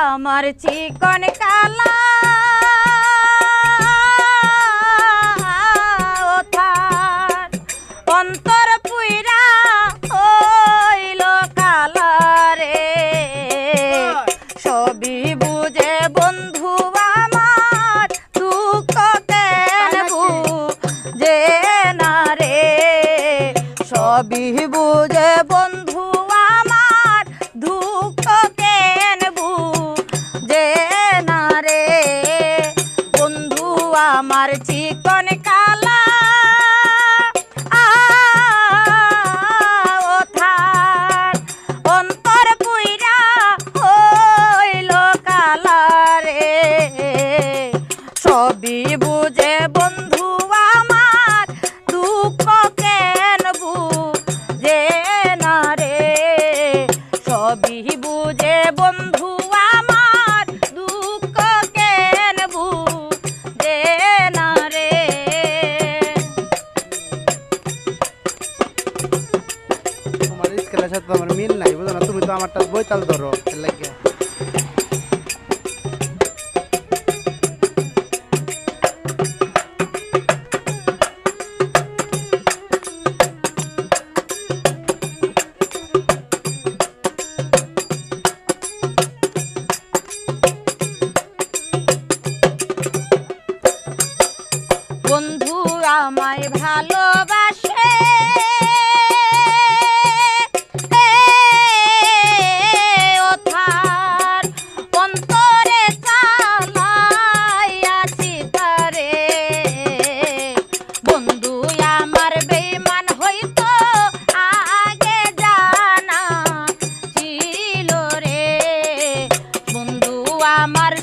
আমার চিকন কালা ওথার অন্তর পুইরা হইল কালা রে সবই বুঝে বন্ধু আমার দুঃখ কেন বুঝে না রে সবই বুঝে বন্ধু আমার দুঃখ কেন বুঝে না রে বন্ধু আমার চিকন কালা ওথার অন্তর পুইরা হইল কালা রে সবই বুঝে বন্ধু আমার দুঃখ কেন বুঝে না রে সবই বুঝে বন্ধু আমার দুঃখ কেন বুঝে না রে তোমার স্কেলের সাথে আমার মিল নাই বুঝো না তুমি তো আমারটা বইতাল ধরো এর লাগে বন্ধু আমায় ভালোবাসে ওথার অন্তরে চালাইয়াছি তারে বন্ধু আমার বেঈমান হইতো আগে জানা ছিল রে বন্ধু আমার